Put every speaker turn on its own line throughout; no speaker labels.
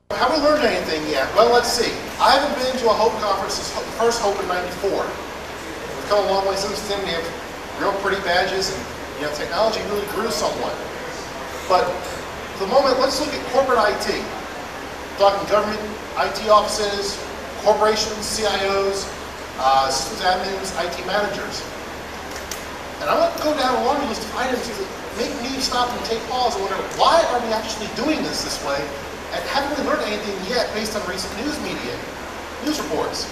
Have we learned anything yet? Well, let's see. I haven't been to a Hope conference since the first Hope in '94. We've come a long way since then. We have real pretty badges, and technology really grew somewhat. But for the moment, let's look at corporate IT. We're talking government IT offices, corporations, CIOs, systems admins, IT managers. And I want to go down a laundry list of items that make me stop and take pause and wonder, why are we actually doing this way? And haven't we learned anything yet based on recent news reports?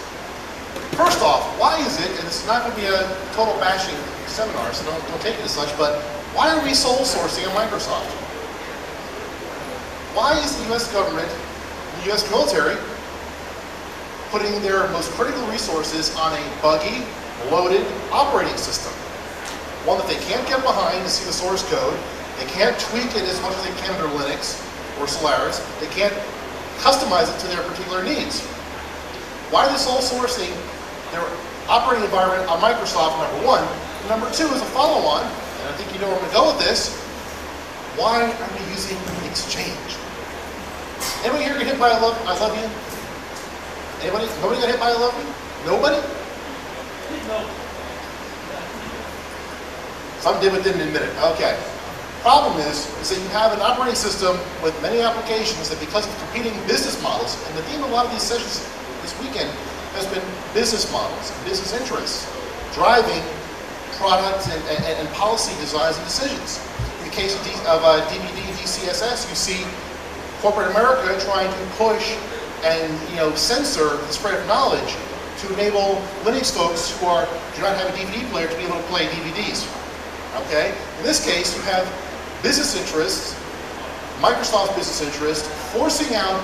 First off, why is it, and this is not going to be a total bashing seminar, so don't take it as such, but why are we sole sourcing on Microsoft? Why is the US government, the US military, putting their most critical resources on a buggy, loaded operating system? One that they can't get behind to see the source code, they can't tweak it as much as they can under Linux or Solaris, they can't customize it to their particular needs. Why are they sole sourcing their operating environment on Microsoft, number one? And number two is a follow-on, and I think you know where I'm going to go with this. Why are we using Exchange? Anybody here get hit by I love you? Anybody? Nobody got hit by I love you? Nobody? No. Some did but didn't admit it. Okay. Problem is that you have an operating system with many applications that, because of competing business models, and the theme of a lot of these sessions this weekend has been business models and business interests driving product and policy designs and decisions. In the case of DVD DCSS, you see corporate America trying to push and censor the spread of knowledge to enable Linux folks who do not have a DVD player to be able to play DVDs. Okay? In this case, you have business interests, Microsoft's business interest, forcing out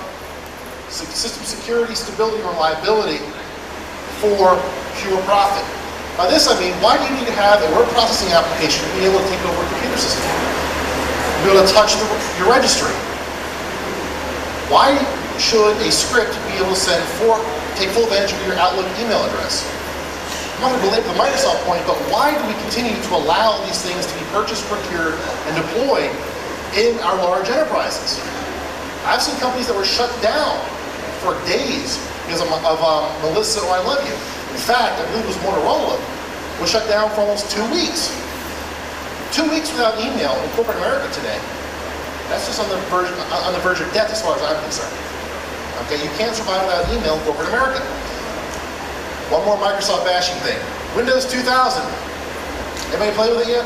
system security, stability, and reliability for pure profit. By this I mean, why do you need to have a word processing application to be able to take over a computer system? To be able to touch your registry? Why should a script be able to take full advantage of your Outlook email address? I'm not going to belabor the Microsoft point, but why do we continue to allow these things to be purchased, procured, and deployed in our large enterprises? I've seen companies that were shut down for days because of Melissa or I Love You. In fact, I believe it was Motorola, was shut down for almost 2 weeks. 2 weeks without email in corporate America today. That's just on the verge of death as far as I'm concerned. Okay, you can't survive without email in corporate America. One more Microsoft bashing thing. Windows 2000. Anybody play with it yet?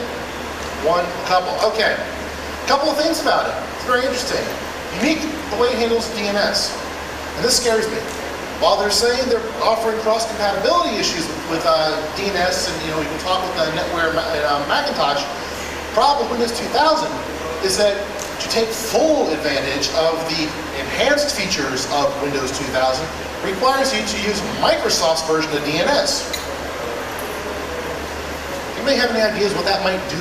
One couple. Okay. A couple of things about it. It's very interesting. Unique the way it handles DNS. And this scares me. While they're saying they're offering cross-compatibility issues with DNS, and you can talk with NetWare Macintosh, the problem with Windows 2000 is that to take full advantage of the enhanced features of Windows 2000 requires you to use Microsoft's version of DNS. You may have any ideas what that might do?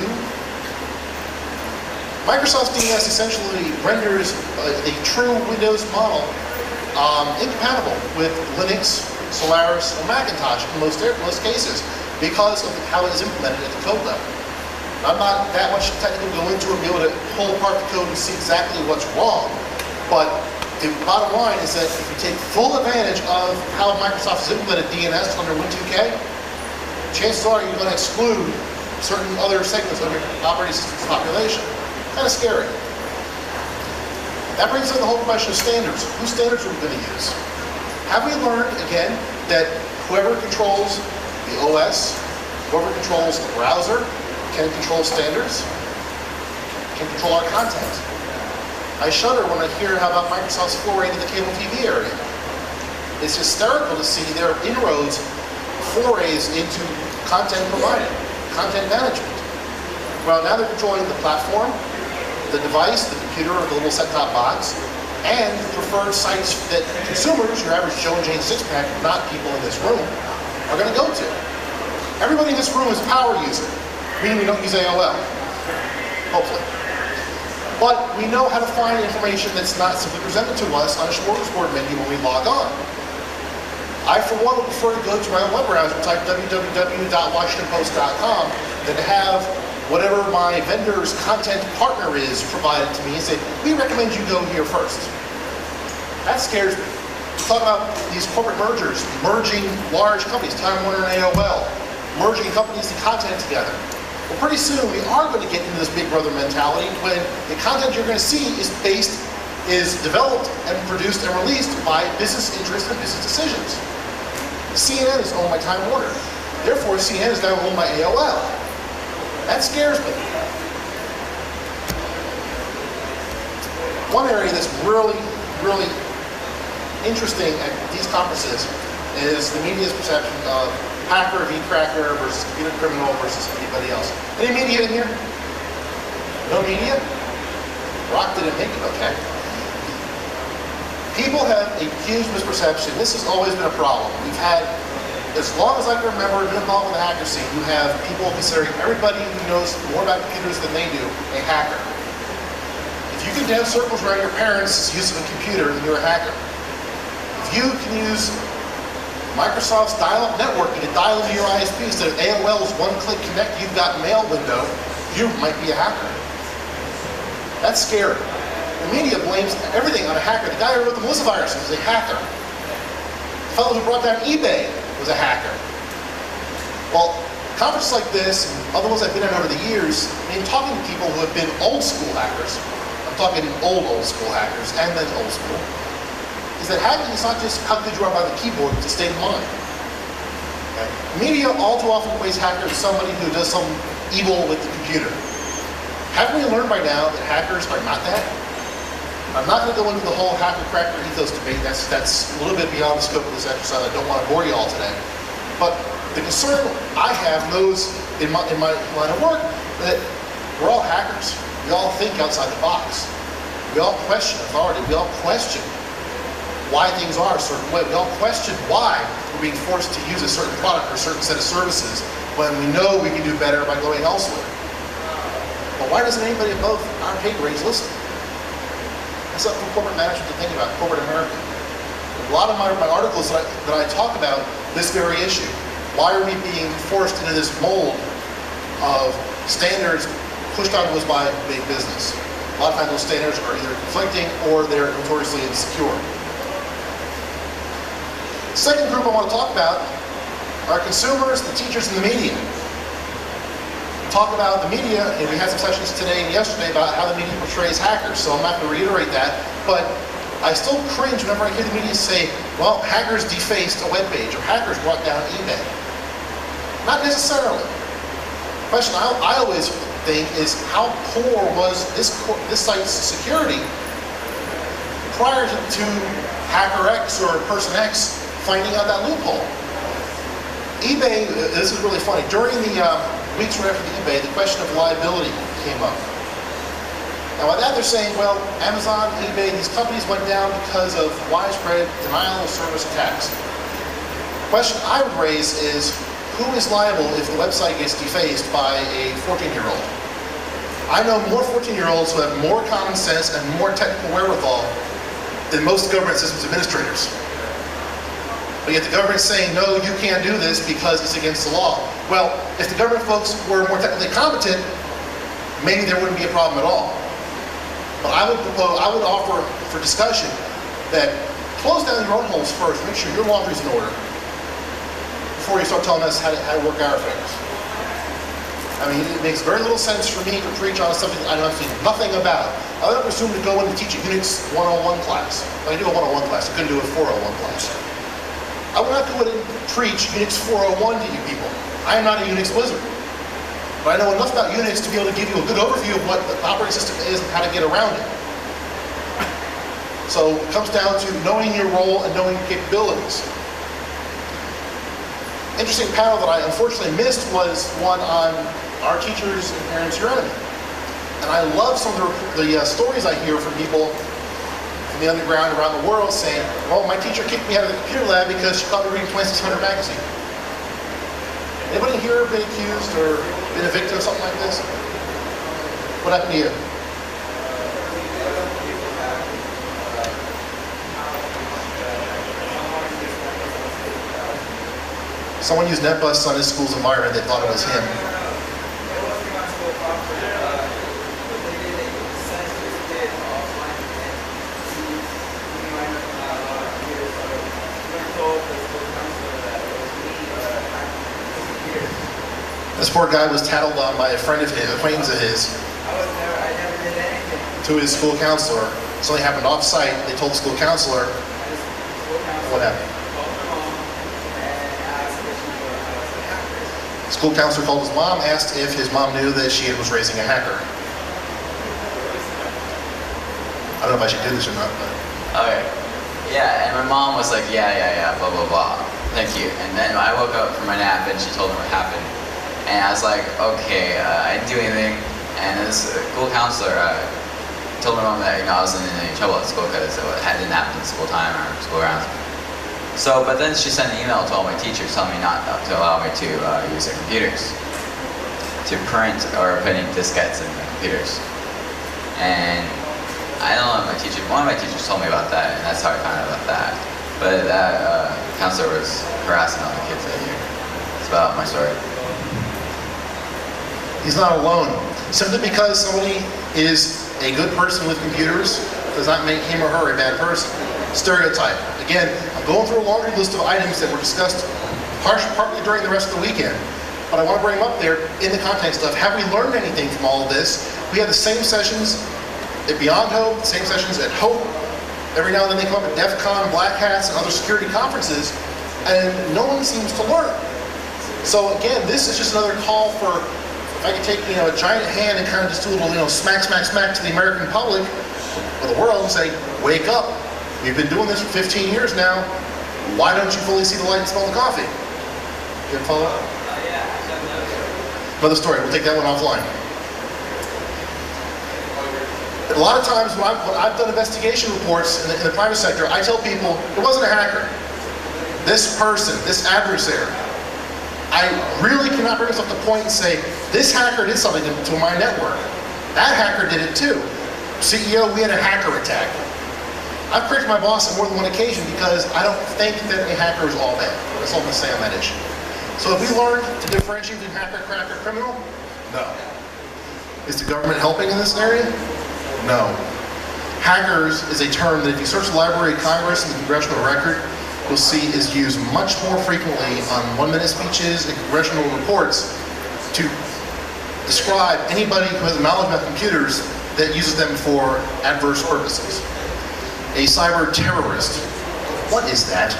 Microsoft's DNS essentially renders the true Windows model incompatible with Linux, Solaris, or Macintosh in most cases because of how it is implemented at the code level. I'm not that much technical to go into and be able to pull apart the code and see exactly what's wrong, but the bottom line is that if you take full advantage of how Microsoft has implemented DNS under H2K, chances are you're going to exclude certain other segments of your operating system's population. Kind of scary. That brings up the whole question of standards. Whose standards are we going to use? Have we learned, again, that whoever controls the OS, whoever controls the browser, can control standards, can control our content? I shudder when I hear how about Microsoft's foray into the cable TV area. It's hysterical to see their inroads, forays into content providing, content management. Well, now they're controlling the platform, the device, the computer, or the little set-top box, and the preferred sites that consumers, your average Joe and Jane six-pack, not people in this room, are going to go to. Everybody in this room is a power user, meaning we don't use AOL, hopefully. But we know how to find information that's not simply presented to us on a smorgasbord menu when we log on. I, for one, would prefer to go to my own web browser, type www.washingtonpost.com, than to have whatever my vendor's content partner is provided to me and say, we recommend you go here first. That scares me. Talk about these corporate mergers, merging large companies, Time Warner and AOL, merging companies and content together. Well, pretty soon we are going to get into this big brother mentality when the content you're going to see is developed and produced and released by business interests and business decisions. CNN is owned by Time Warner. Therefore, CNN is now owned by AOL. That scares me. One area that's really, really interesting at these conferences is the media's perception of hacker v. cracker versus computer criminal versus anybody else. Any media in here? No media? Rock didn't make it, okay. People have a huge misperception. This has always been a problem. We've had, as long as I can remember, being involved in the hacker scene, you have people considering everybody who knows more about computers than they do a hacker. If you can dance circles around your parents' use of a computer, then you're a hacker. If you can use Microsoft's dial-up networking to dial into your ISP instead of AOL's one-click connect, you've got mail window, you might be a hacker. That's scary. The media blames everything on a hacker. The guy who wrote the Melissa viruses is a hacker. The fellow who brought down eBay was a hacker. Well, conferences like this and other ones I've been in over the years, I mean, talking to people who have been old school hackers, I'm talking old school hackers and then old school, is that hacking is not just how good you are by the keyboard, it's a state of mind. Okay? Media all too often equates hacker as somebody who does some evil with the computer. Haven't we learned by now that hackers are not that? I'm not going to go into the whole hacker-cracker ethos debate. That's a little bit beyond the scope of this exercise. I don't want to bore you all today. But the concern I have, those in my line of work, that we're all hackers. We all think outside the box. We all question authority. We all question why things are a certain way. We all question why we're being forced to use a certain product or a certain set of services when we know we can do better by going elsewhere. But why doesn't anybody above our pay grades listen? That's something for corporate management to think about, corporate America. A lot of my articles that I talk about this very issue. Why are we being forced into this mold of standards pushed onto us by big business? A lot of times those standards are either conflicting or they're notoriously insecure. The second group I want to talk about are consumers, the teachers, and the media. Talk about the media, and we had some sessions today and yesterday about how the media portrays hackers, so I'm not going to reiterate that, but I still cringe whenever I hear the media say, well, hackers defaced a web page, or hackers brought down eBay. Not necessarily. The question I always think is, how poor was this site's security prior to Hacker X or Person X finding out that loophole? eBay, this is really funny, during the weeks right after the eBay, the question of liability came up. Now by that they're saying, well, Amazon, eBay, these companies went down because of widespread denial of service attacks. The question I would raise is, who is liable if the website gets defaced by a 14-year-old? I know more 14-year-olds who have more common sense and more technical wherewithal than most government systems administrators. But yet the government's saying, no, you can't do this because it's against the law. Well, if the government folks were more technically competent, maybe there wouldn't be a problem at all. But I would offer for discussion that close down your own holes first, make sure your laundry's in order, before you start telling us how to work our affairs. I mean, it makes very little sense for me to preach on something that I know nothing about. I would presume to go in and teach a Unix 101 class. I do a 101 class, I couldn't do a 401 class. I would not go in and preach Unix 401 to you people. I am not a Unix wizard. But I know enough about Unix to be able to give you a good overview of what the operating system is and how to get around it. So it comes down to knowing your role and knowing your capabilities. Interesting panel that I unfortunately missed was one on Our Teachers and Parents Your Enemy. And I love some of the stories I hear from people in the underground around the world saying, well, my teacher kicked me out of the computer lab because she caught me reading 2600 magazine. Anybody here been accused or been a victim of something like this? What happened to you? Someone used NetBus on his school's environment, they thought it was him. This poor guy was tattled on by a friend of his, acquaintance of his,
I never did anything.
to his school counselor. Something happened off-site. They told the school counselor. What happened? School counselor called his mom, asked if his mom knew that she was raising a hacker. I don't know if I should do this or not, but...
Okay. Yeah, and my mom was like, yeah, blah, blah, blah. Thank you. And then I woke up from my nap and she told me what happened. And I was like, okay, I didn't do anything. And this school counselor told my mom that I wasn't in any trouble at school because it didn't happen in school time or school grounds. So, but then she sent an email to all my teachers telling me not to allow me to use their computers, to print or put in diskettes in the computers. And I don't know if one of my teachers told me about that, and that's how I found out about that. But that counselor was harassing all the kids that year. That's about my story.
He's not alone. Simply because somebody is a good person with computers does not make him or her a bad person. Stereotype. Again, I'm going through a laundry list of items that were discussed partly during the rest of the weekend, but I want to bring them up there in the context of, have we learned anything from all of this? We have the same sessions at Beyond Hope, the same sessions at Hope. Every now and then they come up at DEF CON, Black Hats, and other security conferences, and no one seems to learn. So again, this is just another call for, if I could take a giant hand and kind of just do a little smack to the American public or the world and say, wake up. We've been doing this for 15 years now. Why don't you fully see the light and smell the coffee? You follow up?
Yeah.
Another story. We'll take that one offline. A lot of times when I've done investigation reports in the private sector, I tell people, it wasn't a hacker. This person, this adversary. I really cannot bring myself to point and say, this hacker did something to my network. That hacker did it too. CEO, we had a hacker attack. I've corrected my boss on more than one occasion because I don't think that a hacker is all bad. That's all I'm going to say on that issue. So have we learned to differentiate between hacker, cracker, criminal? No. Is the government helping in this area? No. Hackers is a term that if you search the Library of Congress and the Congressional Record, you'll see is used much more frequently on one-minute speeches and congressional reports to describe anybody who has knowledge about computers that uses them for adverse purposes. A cyber terrorist. What is that?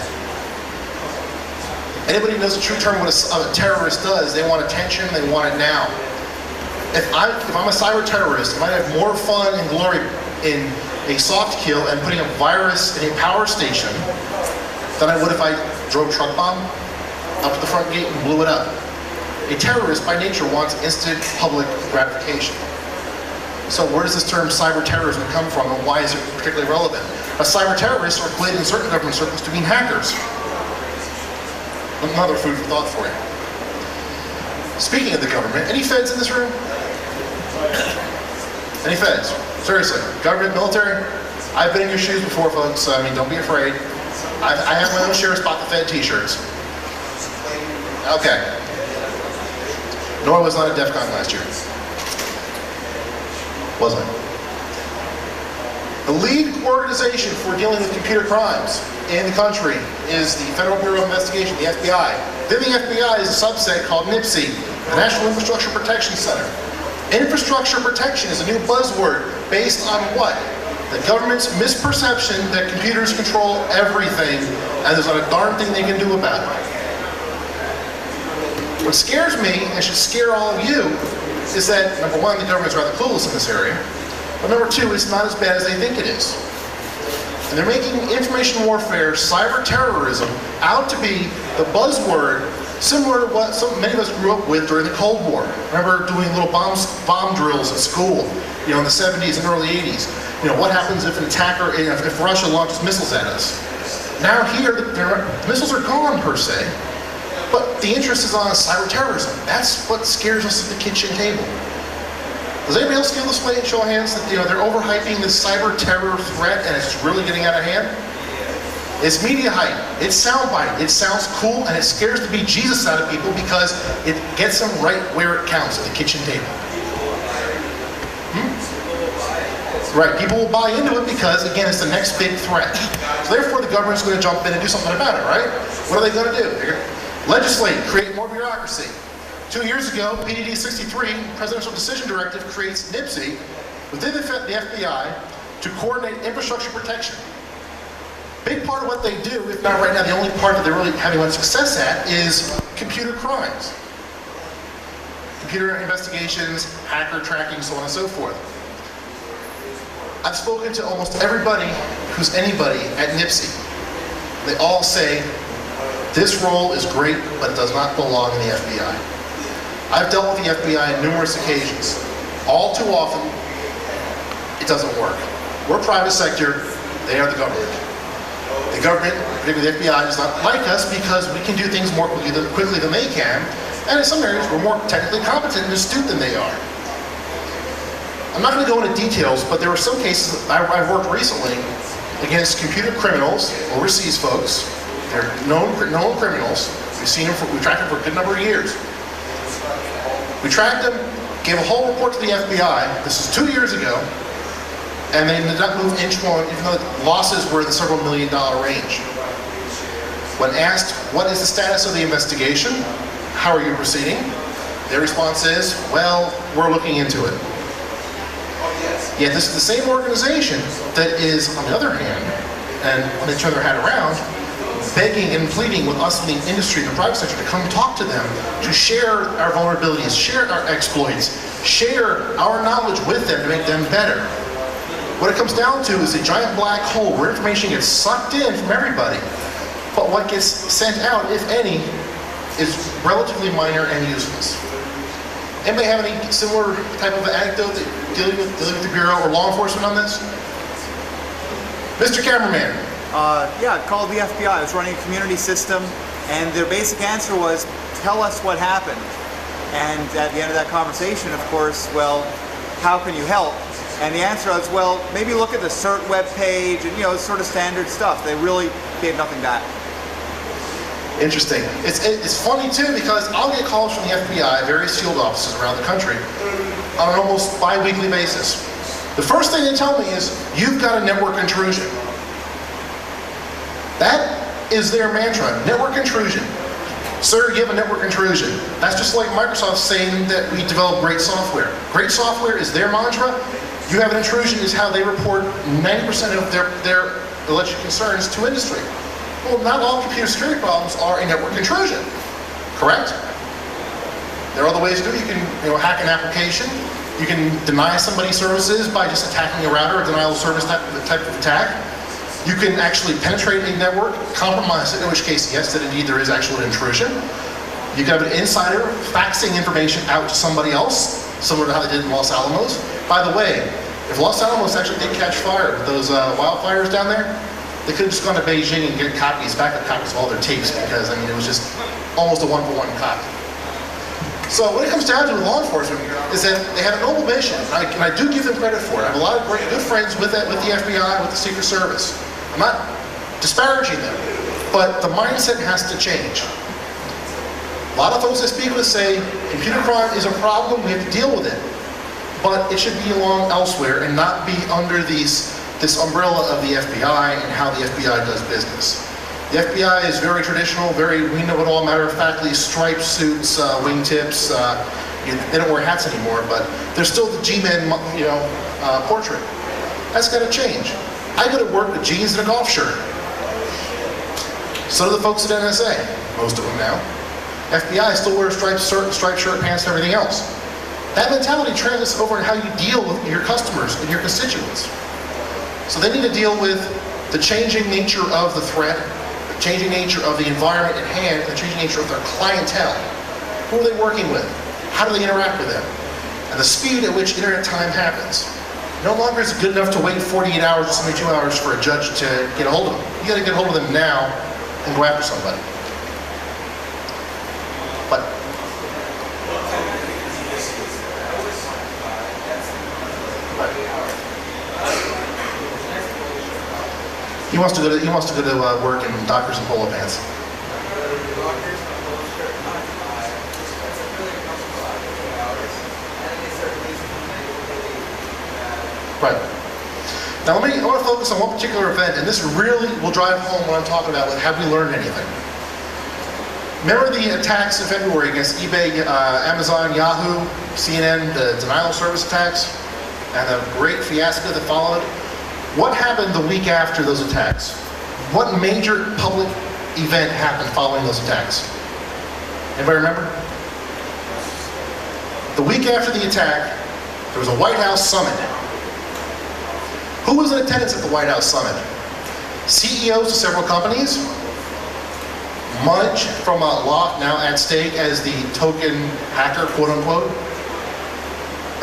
Anybody who knows the true term what a terrorist does, they want attention, they want it now. If I'm a cyber terrorist, I might have more fun and glory in a soft kill and putting a virus in a power station than I would if I drove a truck bomb up to the front gate and blew it up. A terrorist by nature wants instant public gratification. So where does this term cyber terrorism come from, and why is it particularly relevant? A cyber terrorist are equated in certain government circles to mean hackers. Another food for thought for you. Speaking of the government, any feds in this room? Any feds? Seriously, government, military? I've been in your shoes before, folks, so I mean, don't be afraid. I have my own share of Spot the Fed t-shirts. Okay. Nor was not at DEF CON last year. Wasn't. The lead organization for dealing with computer crimes in the country is the Federal Bureau of Investigation, the FBI. Then the FBI is a subset called NIPSI, the National Infrastructure Protection Center. Infrastructure protection is a new buzzword based on what? The government's misperception that computers control everything and there's not a darn thing they can do about it. What scares me, and should scare all of you, is that, number one, the government's rather clueless in this area, but number two, it's not as bad as they think it is. And they're making information warfare, cyber terrorism, out to be the buzzword similar to what many of us grew up with during the Cold War. Remember doing little bomb drills at school, in the 70s and early 80s. What happens if an attacker, if Russia launches missiles at us? Now here, the missiles are gone per se, but the interest is on cyber terrorism. That's what scares us at the kitchen table. Does anybody else feel this way in show of hands that they're overhyping this cyber terror threat and it's really getting out of hand? It's media hype, it's soundbite, it sounds cool, and it scares the bejesus out of people because it gets them right where it counts, at the kitchen table. Right, people will buy into it because, again, it's the next big threat. So therefore, the government's going to jump in and do something about it, right? What are they going to do? They're going to legislate, create more bureaucracy. 2 years ago, PDD 63, Presidential Decision Directive, creates NIPSI within the FBI to coordinate infrastructure protection. Big part of what they do, if not right now, the only part that they're really having much success at is computer crimes. Computer investigations, hacker tracking, so on and so forth. I've spoken to almost everybody who's anybody at NIPSI. They all say, this role is great, but it does not belong in the FBI. I've dealt with the FBI on numerous occasions. All too often, it doesn't work. We're private sector, they are the government. The government, particularly the FBI, does not like us because we can do things more quickly than they can, and in some areas we're more technically competent and astute than they are. I'm not going to go into details, but there were some cases I've worked recently against computer criminals, overseas folks. They're known criminals. We tracked them for a good number of years. We tracked them, gave a whole report to the FBI. This is 2 years ago, and they did not move inch one, even though the losses were in the several $1 million range. When asked, what is the status of the investigation? How are you proceeding? Their response is, well, we're looking into it. Yet this is the same organization that is, on the other hand, and when they turn their hat around, begging and pleading with us in the industry, the private sector, to come talk to them, to share our vulnerabilities, share our exploits, share our knowledge with them to make them better. What it comes down to is a giant black hole where information gets sucked in from everybody, but what gets sent out, if any, is relatively minor and useless. Anybody have any similar type of anecdote dealing with the Bureau or law enforcement on this? Mr. Cameraman.
Yeah, I called the FBI. I was running a community system, and their basic answer was, tell us what happened. And at the end of that conversation, of course, well, how can you help? And the answer was, well, maybe look at the CERT web page, and sort of standard stuff. They really gave nothing back.
Interesting. It's funny too, because I'll get calls from the FBI, various field offices around the country, on an almost bi-weekly basis. The first thing they tell me is, you've got a network intrusion. That is their mantra, network intrusion. Sir, you have a network intrusion. That's just like Microsoft saying that we develop great software. Great software is their mantra. You have an intrusion is how they report 90% of their alleged concerns to industry. Well, not all computer security problems are a network intrusion, correct? There are other ways to do it. You can hack an application. You can deny somebody services by just attacking a router, a denial of service type of attack. You can actually penetrate a network, compromise it, in which case, yes, that indeed there is actual intrusion. You can have an insider faxing information out to somebody else, similar to how they did in Los Alamos. By the way, if Los Alamos actually did catch fire with those wildfires down there, they could have just gone to Beijing and get backup copies of all their tapes, because, it was just almost a one-for-one copy. So what it comes down to with law enforcement is that they have a noble mission, and I do give them credit for it. I have a lot of great, good friends with the FBI, with the Secret Service. I'm not disparaging them, but the mindset has to change. A lot of folks I speak with say, computer crime is a problem, we have to deal with it. But it should be along elsewhere and not be under this umbrella of the FBI and how the FBI does business. The FBI is very traditional, we know it all, matter-of-factly, striped suits, wingtips. They don't wear hats anymore, but they're still the G-men, portrait. That's got to change. I go to work with jeans and a golf shirt. So do the folks at NSA, most of them now. FBI still wears striped shirt, pants, and everything else. That mentality translates over in how you deal with your customers and your constituents. So they need to deal with the changing nature of the threat, the changing nature of the environment at hand, and the changing nature of their clientele. Who are they working with? How do they interact with them? And the speed at which internet time happens. No longer is it good enough to wait 48 hours or 72 hours for a judge to get a hold of them. You got to get a hold of them now and go after somebody. But he wants to go to work in Dockers and polo pants. Right. Now I want to focus on one particular event, and this really will drive home what I'm talking about with have we learned anything. Remember the attacks in February against eBay, Amazon, Yahoo, CNN, the denial of service attacks, and the great fiasco that followed? What happened the week after those attacks? What major public event happened following those attacks? Anybody remember? The week after the attack, there was a White House summit. Who was in attendance at the White House summit? CEOs of several companies, much from a lot now at stake as the token hacker, quote unquote,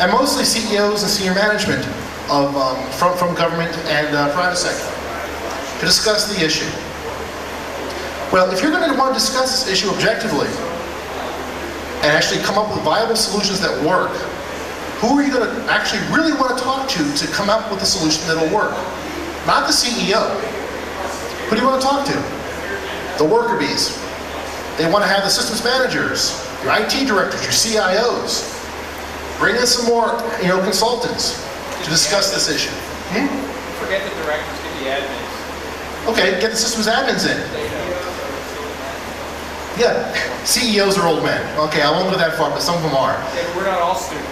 and mostly CEOs and senior management of, from government and private sector to discuss the issue. Well, if you're going to want to discuss this issue objectively and actually come up with viable solutions that work, who are you going to actually really want to talk to come up with a solution that'll work? Not the CEO. Who do you want to talk to? The worker bees. They want to have the systems managers, your IT directors, your CIOs. Bring in some more, consultants to discuss this issue.
Forget the directors, get the admins.
Okay, get the systems admins in. Yeah, CEOs are old men. Okay, I won't go that far, but some of them are.
Yeah, we're not all stupid.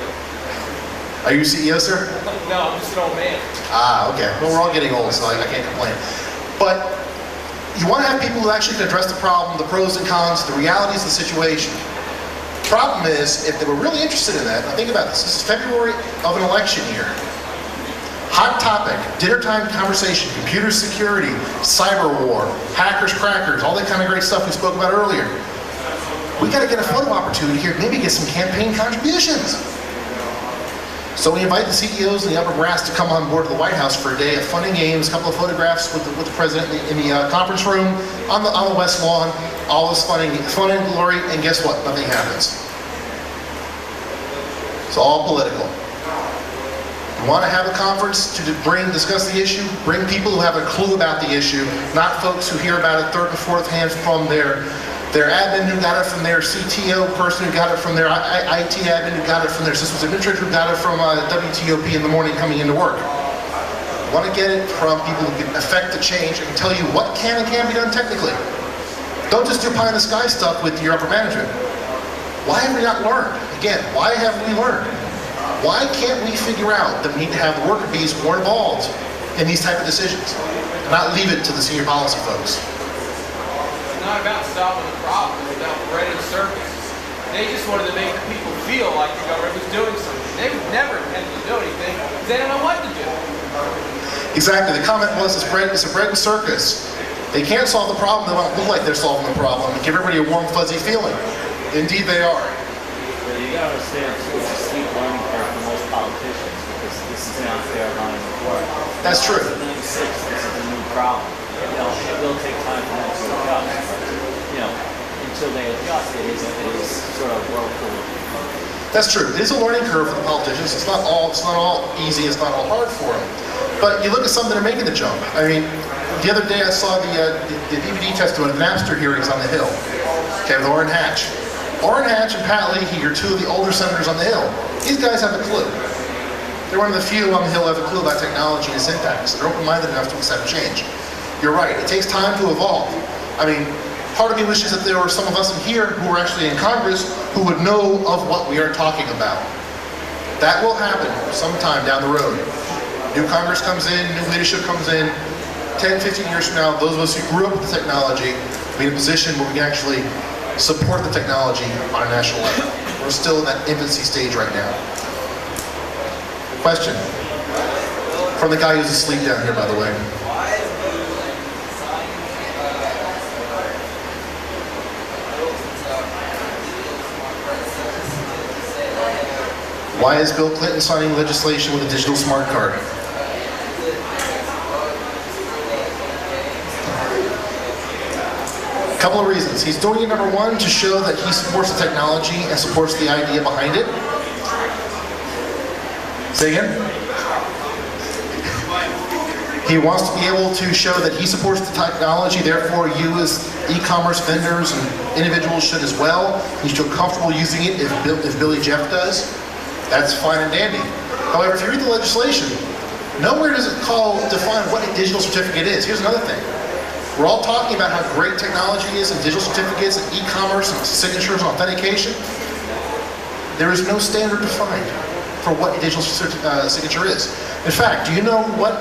Are you a CEO, sir?
No, I'm just an old man.
Ah, okay. Well, we're all getting old, so I can't complain. But you want to have people who actually can address the problem, the pros and cons, the realities of the situation. Problem is, if they were really interested in that, now think about this. This is February of an election year. Hot topic, dinner time conversation, computer security, cyber war, hackers, crackers, all that kind of great stuff we spoke about earlier. We got to get a photo opportunity here, maybe get some campaign contributions. So we invite the CEOs and the upper brass to come on board to the White House for a day of fun and games, a couple of photographs with the president in the conference room on the West Lawn. All this fun and glory, and guess what? Nothing happens. It's all political. You want to have a conference to discuss the issue? Bring people who have a clue about the issue, not folks who hear about it third and fourth hand from their admin who got it from their CTO person who got it from their IT admin who got it from their systems administrator who got it from WTOP in the morning coming into work. You want to get it from people who can affect the change and tell you what can and can't be done technically. Don't just do pie in the sky stuff with your upper management. Why have we not learned? Again, why haven't we learned? Why can't we figure out that we need to have the worker bees more involved in these type of decisions, not leave it to the senior policy folks?
It's not about solving the problem, it's about bread and circus. They just wanted to make the people feel like the government was doing something. They would never intend to do anything because they don't know what to do.
Exactly. The comment was, it's a bread and circus. They can't solve the problem, they want to look like they're solving the problem and give everybody a warm, fuzzy feeling. Indeed they are.
Well, you gotta understand, too, it's a steep learning curve for most politicians because this is not their line of work.
That's true.
In 96, this is a new problem. It will take time for them to adjust, but, until they adjust, it is sort of whirlpool.
That's true. It is a learning curve for the politicians. It's not all easy, it's not all hard for them. But you look at some that are making the jump. I mean, the other day I saw the DVD testimony of the Napster hearings on the Hill. Okay, with Orrin Hatch. Orrin Hatch and Pat Leahy are two of the older senators on the Hill. These guys have a clue. They're one of the few on the Hill who have a clue about technology and syntax. They're open-minded enough to accept change. You're right, it takes time to evolve. I mean, part of me wishes that there were some of us in here who are actually in Congress who would know of what we are talking about. That will happen sometime down the road. New Congress comes in, new leadership comes in. 10, 15 years from now, those of us who grew up with the technology will be in a position where we can actually support the technology on a national level. We're still in that infancy stage right now. Question? From the guy who's asleep down here, by the way. Why is Bill Clinton signing legislation with a digital smart card? A couple of reasons. He's doing it, number one, to show that he supports the technology and supports the idea behind it. Say again? He wants to be able to show that he supports the technology, therefore you as e-commerce vendors and individuals should as well. You should feel comfortable using it if Billy Jeff does. That's fine and dandy. However, if you read the legislation, nowhere does it define what a digital certificate is. Here's another thing. We're all talking about how great technology is in digital certificates and e-commerce and signatures and authentication. There is no standard defined for what a digital signature is. In fact, do you know what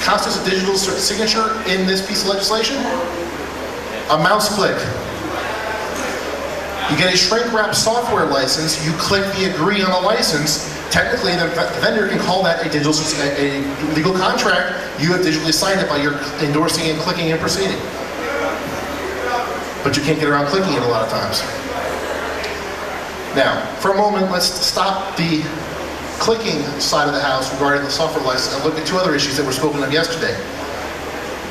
constitutes a digital signature in this piece of legislation? A mouse click. You get a shrink-wrap software license, you click the agree on the license. Technically, the vendor can call that a legal contract. You have digitally signed it by your endorsing and clicking and proceeding. But you can't get around clicking it a lot of times. Now, for a moment, let's stop the clicking side of the house regarding the software license and look at two other issues that were spoken of yesterday.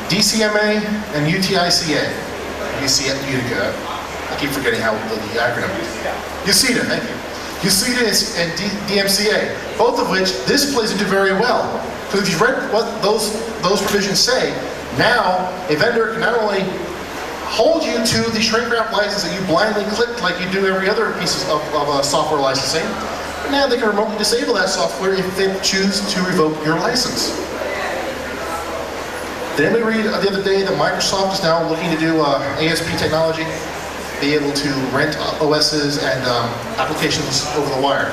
DCMA and UTICA. I keep forgetting how the acronym. UCITA, thank you. UCITA and DMCA, both of which this plays into very well. Because if you've read what those provisions say, now a vendor can not only hold you to the shrink wrap license that you blindly clicked like you do every other piece of software licensing, but now they can remotely disable that software if they choose to revoke your license. Did anybody read the other day that Microsoft is now looking to do ASP technology? Be able to rent OSs and applications over the wire.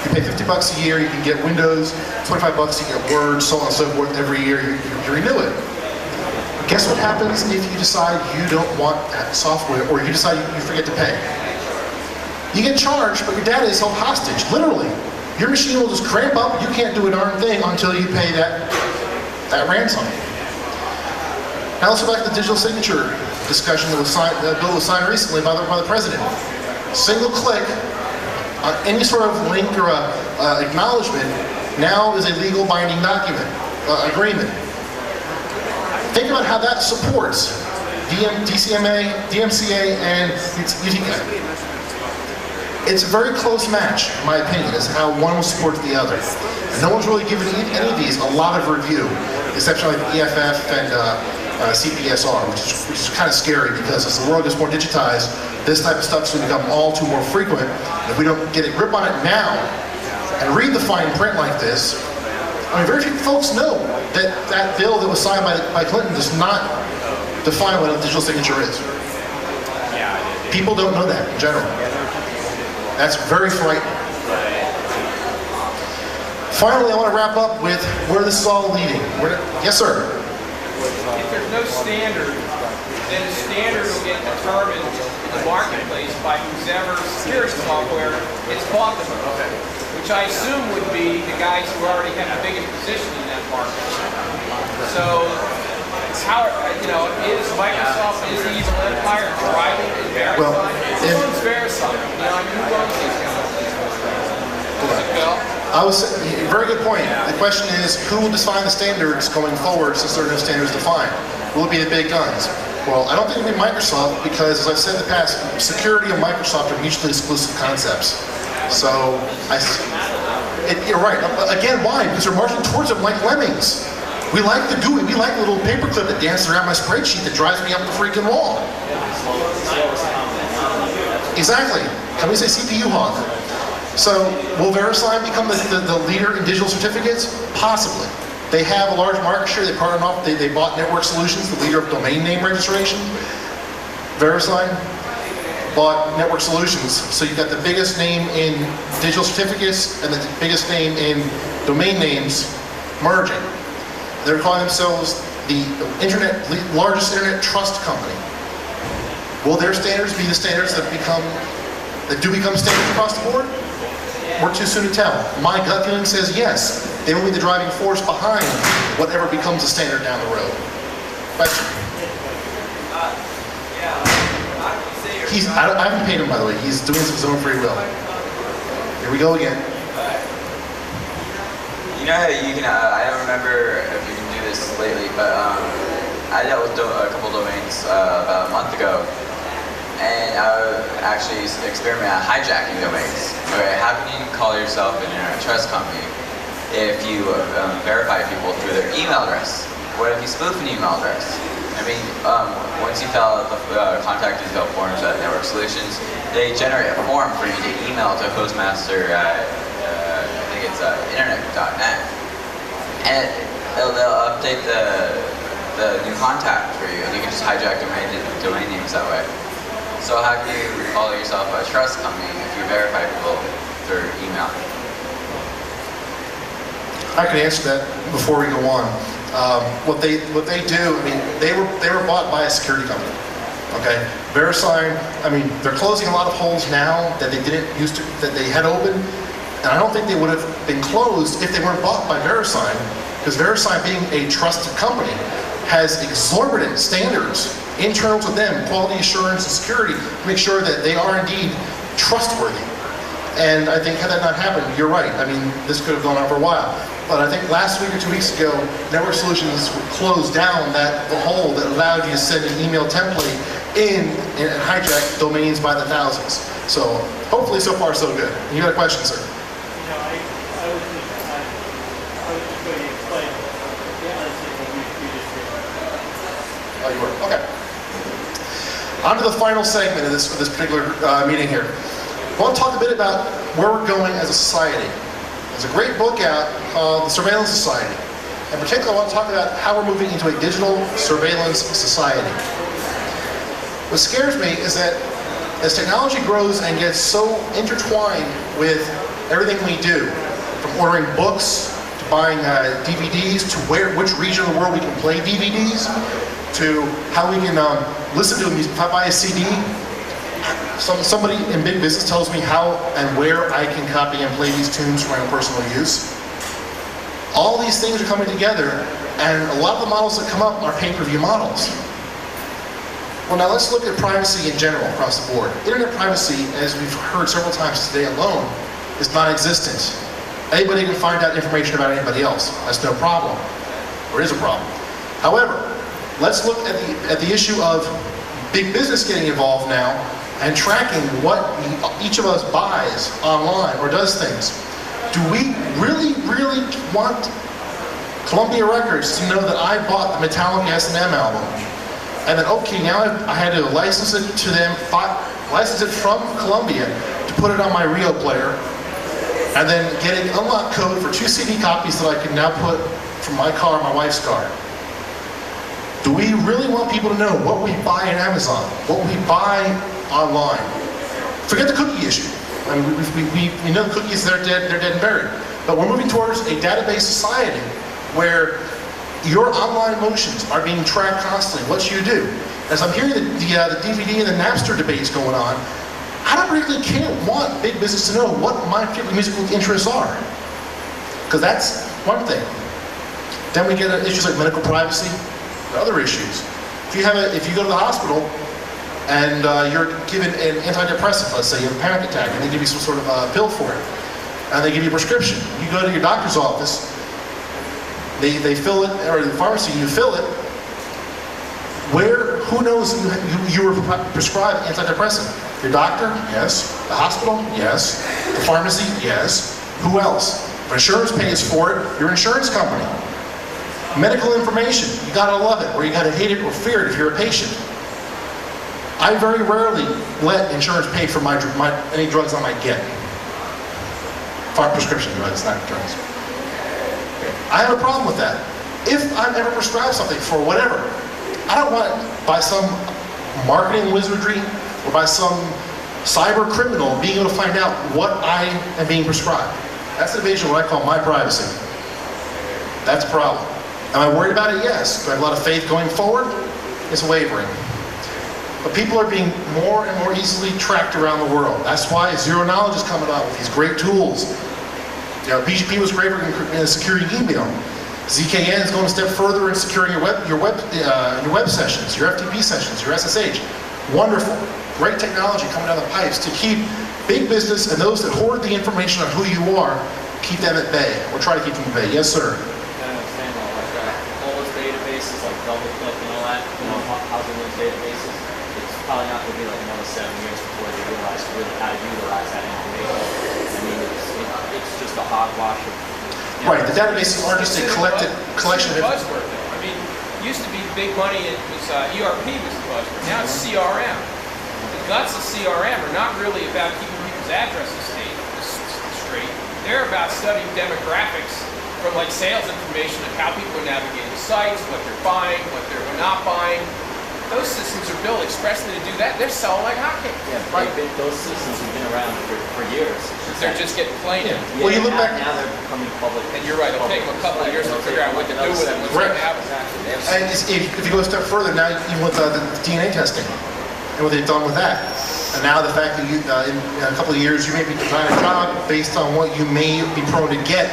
You pay $50 a year, you can get Windows, $25 you get Word, so on and so forth. Every year you renew it. But guess what happens if you decide you don't want that software, or you decide you forget to pay? You get charged, but your data is held hostage, literally. Your machine will just cramp up, you can't do a darn thing until you pay that ransom. Now let's go back to the digital signature discussion that was signed, the bill was signed recently by the president. Single click on any sort of link or acknowledgement now is a legal binding document, agreement. Think about how that supports DCMA, DMCA, and UTK. It's a very close match, in my opinion, as how one will support the other. And no one's really given any of these a lot of review, except like the EFF and CPSR, which is kind of scary because as the world gets more digitized, this type of stuff is going to become all too more frequent. And if we don't get a grip on it now and read the fine print like this, I mean, very few folks know that that bill that was signed by Clinton does not define what a digital signature is. People don't know that in general. That's very frightening. Finally, I want to wrap up with where this is all leading. Yes, sir?
If there's no standard, then the standard will get determined in the marketplace by whoever security software it's bought them from, which I assume would be the guys who already have the biggest position in that market. So, how, is Microsoft, is the evil empire driving and verifying?
Well,
who owns verifying? Who owns these companies? Does it go?
Very good point. The question is, who will define the standards going forward since there are no standards defined? Will it be the big guns? Well, I don't think it'll be Microsoft because, as I've said in the past, security and Microsoft are mutually exclusive concepts. So, you're right. Again, why? Because we're marching towards them like lemmings. We like the GUI. We like the little paperclip that dances around my spreadsheet that drives me up the freaking wall. Exactly. Can we say CPU hog? So, will VeriSign become the leader in digital certificates? Possibly. They have a large market share. They partnered off. They bought Network Solutions, the leader of domain name registration. VeriSign bought Network Solutions. So you've got the biggest name in digital certificates and the biggest name in domain names merging. They're calling themselves the largest internet trust company. Will their standards be the standards that do become standards across the board? We're too soon to tell. My gut feeling says yes. They will be the driving force behind whatever becomes a standard down the road. Question? I haven't paid him, by the way. He's doing this of his own free will. Here we go again.
You know how you can, I don't remember if you can do this lately, but I dealt with a couple domains about a month ago. And I would actually experiment at hijacking domains. Okay, how can you call yourself an internet trust company if you verify people through their email address? What if you spoof an email address? I mean, once you fill out the contact detail forms at Network Solutions, they generate a form for you to email to hostmaster at, I think it's internet.net. And they'll update the the new contact for you, and you can just hijack domain names that way. So how can you call yourself a trust company if you verify people through email?
I can answer that before we go on. What they do, I mean, they were bought by a security company. Okay, VeriSign, I mean, they're closing a lot of holes now that they didn't used to, that they had open, and I don't think they would have been closed if they weren't bought by VeriSign, because VeriSign, being a trusted company, has exorbitant standards internal to them, quality assurance and security, to make sure that they are indeed trustworthy. And I think had that not happened, you're right. I mean, this could have gone on for a while. But I think last week or 2 weeks ago, Network Solutions closed down the hole that allowed you to send an email template in and hijack domains by the thousands. So hopefully so far so good. You got a question, sir?
I was just going to explain the honestly what we just did.
Oh, you were? Okay. On to the final segment of this particular meeting here. I want to talk a bit about where we're going as a society. There's a great book out called The Surveillance Society. In particular, I want to talk about how we're moving into a digital surveillance society. What scares me is that as technology grows and gets so intertwined with everything we do, from ordering books, to buying DVDs, to which region of the world we can play DVDs, to how we can listen to music. If I buy a CD, somebody in big business tells me how and where I can copy and play these tunes for my own personal use. All these things are coming together, and a lot of the models that come up are pay-per-view models. Well, now let's look at privacy in general across the board. Internet privacy, as we've heard several times today alone, is non-existent. Anybody can find out information about anybody else. That's no problem. Or is a problem. However, let's look at the issue of big business getting involved now and tracking what each of us buys online or does things. Do we really, really want Columbia Records to know that I bought the Metallica S&M album? And then, okay, now I had to license it to them, license it from Columbia to put it on my Rio player, and then get an unlock code for 2 CD copies that I can now put from my car, my wife's car. Do we really want people to know what we buy on Amazon, what we buy online? Forget the cookie issue. I mean, we know the cookies, they're dead and buried. But we're moving towards a database society where your online motions are being tracked constantly. What you do. As I'm hearing the DVD and the Napster debates going on, I don't really want big business to know what my particular musical interests are. Because that's one thing. Then we get issues like medical privacy and other issues. If you go to the hospital and you're given an antidepressant, let's say you have a panic attack, and they give you some sort of pill for it, and they give you a prescription. You go to your doctor's office, they fill it, or the pharmacy, you fill it. Who knows you were prescribed antidepressant? Your doctor? Yes. The hospital? Yes. The pharmacy? Yes. Who else? If insurance pays for it, your insurance company. Medical information, you gotta love it, or you gotta hate it or fear it if you're a patient. I very rarely let insurance pay for any drugs I might get. Prescription drugs, not drugs. I have a problem with that. If I'm ever prescribed something for whatever, I don't want it by some marketing wizardry or by some cyber criminal being able to find out what I am being prescribed. That's an invasion of what I call my privacy. That's a problem. Am I worried about it? Yes. Do I have a lot of faith going forward? It's wavering. But people are being more and more easily tracked around the world. That's why Zero Knowledge is coming out with these great tools. PGP was great in securing email. ZKN is going a step further in securing your web sessions, your FTP sessions, your SSH. Wonderful. Great technology coming down the pipes to keep big business and those that hoard the information on who you are, keep them at bay, or try to keep them at bay. Yes, sir.
All those databases like DoubleClick and all that, housing those databases, it's probably not going to be like another 7 years before they realize really how to utilize that information. I mean, it's just a hogwash of...
Right, the databases aren't just a collection of...
buzzword, though. I mean, it used to be big money, it was ERP was the buzzword. Now it's CRM. The guts of CRM are not really about keeping people's addresses straight. They're about studying demographics from like sales information of how people are navigating sites, what they're buying, what they're not buying. Those systems are built expressly to do that. They're selling like hotcakes.
Yeah, right. Those systems have been around for years.
They're just getting plainer.
Yeah,
Well, you look back
now they're becoming public.
And you're right, it'll take them a couple of years to figure out what to do with it. What's going to happen.
And if you go a step further, now even with the DNA testing and what they've done with that, and now the fact that you, in a couple of years, you may be designing a job based on what you may be prone to get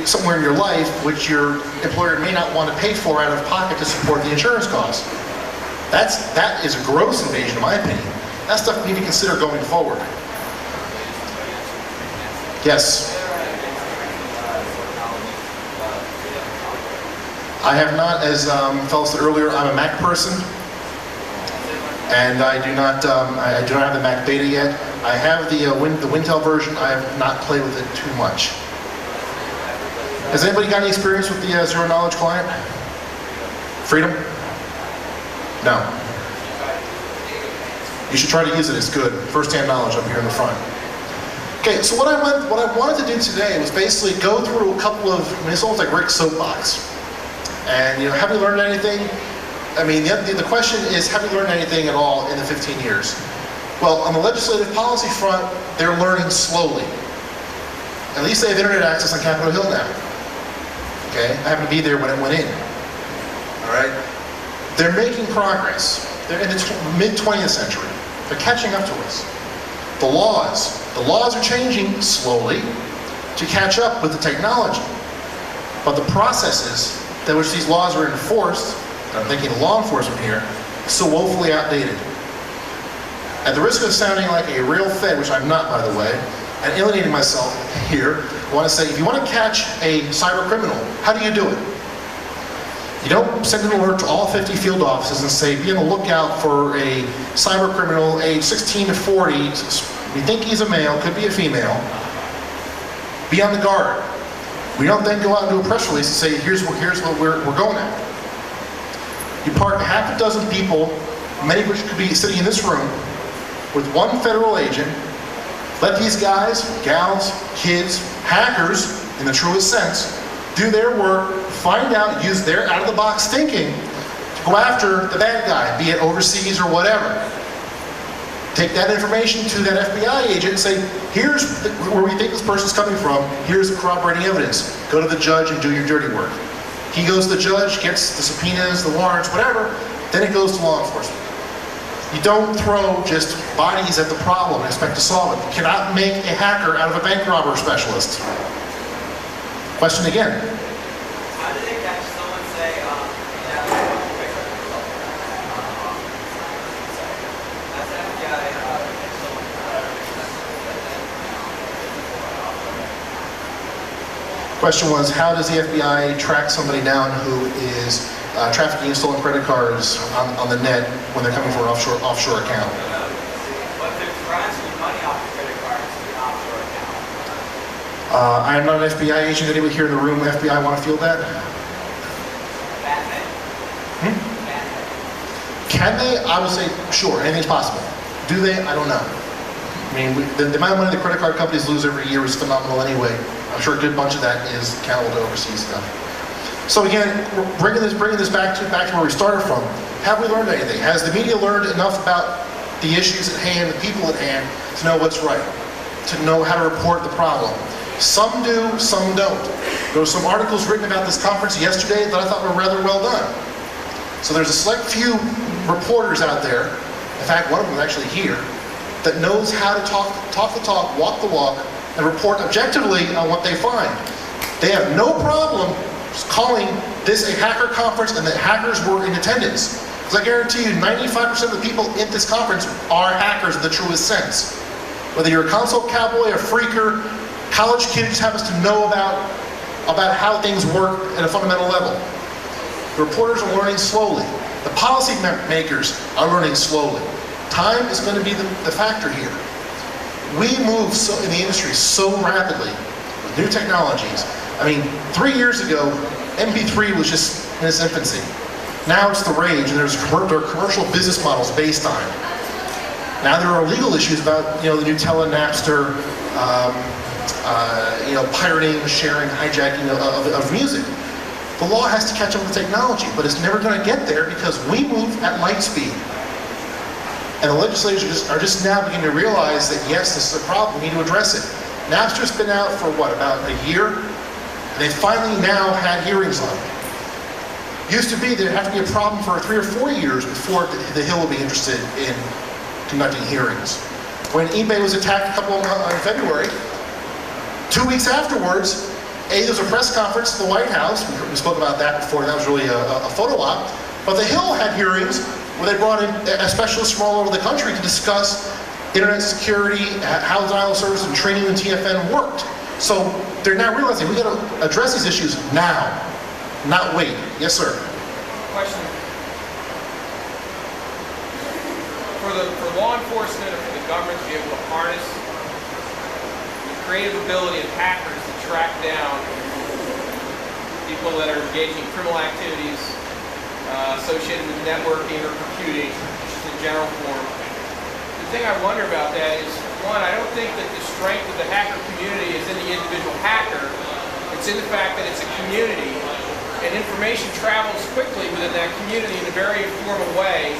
somewhere in your life, which your employer may not want to pay for out of pocket to support the insurance costs. That is a gross invasion, in my opinion. That's stuff we need to consider going forward. Yes. I have not, as fellas said earlier, I'm a Mac person, and I do not have the Mac Beta yet. I have the Wintel version. I have not played with it too much. Has anybody got any experience with the Zero Knowledge client? Freedom? No. You should try to use it. It's good. First-hand knowledge up here in the front. Okay, so what I wanted to do today was basically go through a couple of, I mean, it's almost like Rick's soapbox. And, you know, have we learned anything? I mean, the question is, have we learned anything at all in the 15 years? Well, on the legislative policy front, they're learning slowly. At least they have internet access on Capitol Hill now. Okay, I happened to be there when it went in. All right? They're making progress. They're in the mid-20th century. They're catching up to us. The laws are changing slowly to catch up with the technology. But the processes that which these laws are enforced, and I'm thinking of law enforcement here, is so woefully outdated. At the risk of sounding like a real Fed, which I'm not, by the way, and alienating myself here, I want to say, if you want to catch a cyber criminal, how do you do it? You don't send an alert to all 50 field offices and say, be on the lookout for a cyber criminal age 16 to 40. We think he's a male, could be a female. Be on the guard. We don't then go out and do a press release and say, here's what we're going at. You park half a dozen people, many of which could be sitting in this room, with one federal agent. Let these guys, gals, kids, hackers, in the truest sense, do their work, find out, use their out-of-the-box thinking to go after the bad guy, be it overseas or whatever. Take that information to that FBI agent and say, here's where we think this person's coming from, here's the corroborating evidence. Go to the judge and do your dirty work. He goes to the judge, gets the subpoenas, the warrants, whatever, then it goes to law enforcement. You don't throw just bodies at the problem and expect to solve it. You cannot make a hacker out of a bank robber specialist. Question again.
How did they catch someone say, that's FBI,
Question was, how does the FBI track somebody down who is trafficking stolen credit cards on the net when they're coming for an offshore account?
But they're transferring money off the credit cards to the offshore account.
I am not an FBI agent. Anybody here in the room, FBI, want to field that?
Batman.
Can they? I would say, sure, anything's possible. Do they? I don't know. I mean, the amount of money the credit card companies lose every year is phenomenal anyway. I'm sure a good bunch of that is accountable to overseas stuff. So again, we're bringing this back to where we started from. Have we learned anything? Has the media learned enough about the issues at hand, the people at hand, to know what's right, to know how to report the problem? Some do, some don't. There were some articles written about this conference yesterday that I thought were rather well done. So there's a select few reporters out there, in fact one of them is actually here, that knows how to talk the talk, walk the walk, and report objectively on what they find. They have no problem calling this a hacker conference and that hackers were in attendance. Because I guarantee you 95% of the people in this conference are hackers in the truest sense. Whether you're a console cowboy, a freaker, college kid who just happens to know about how things work at a fundamental level. The reporters are learning slowly. The policy makers are learning slowly. Time is going to be the factor here. We move in the industry so rapidly with new technologies. I mean, 3 years ago, MP3 was just in its infancy. Now it's the rage, and there are commercial business models based on it. Now there are legal issues about, the Nutella, Napster, pirating, sharing, hijacking of music. The law has to catch up with technology, but it's never going to get there because we move at light speed. And the legislators are just now beginning to realize that yes, this is a problem, we need to address it. Napster's been out for what, about a year? And they finally now had hearings on it. Used to be there'd have to be a problem for 3 or 4 years before the Hill would be interested in conducting hearings. When eBay was attacked in February, 2 weeks afterwards, there was a press conference at the White House. We spoke about that before. That was really a photo op. But the Hill had hearings where they brought in specialists from all over the country to discuss internet security, how denial of service and training in TFN worked. So they're now realizing we got to address these issues now, not wait. Yes, sir.
Question. For law enforcement or for the government to be able to harness the creative ability of hackers to track down people that are engaging in criminal activities associated with networking or computing, just in general form. The thing I wonder about that is, one, I don't think that the strength of the hacker community is in the individual hacker. It's in the fact that it's a community, and information travels quickly within that community in a very informal way.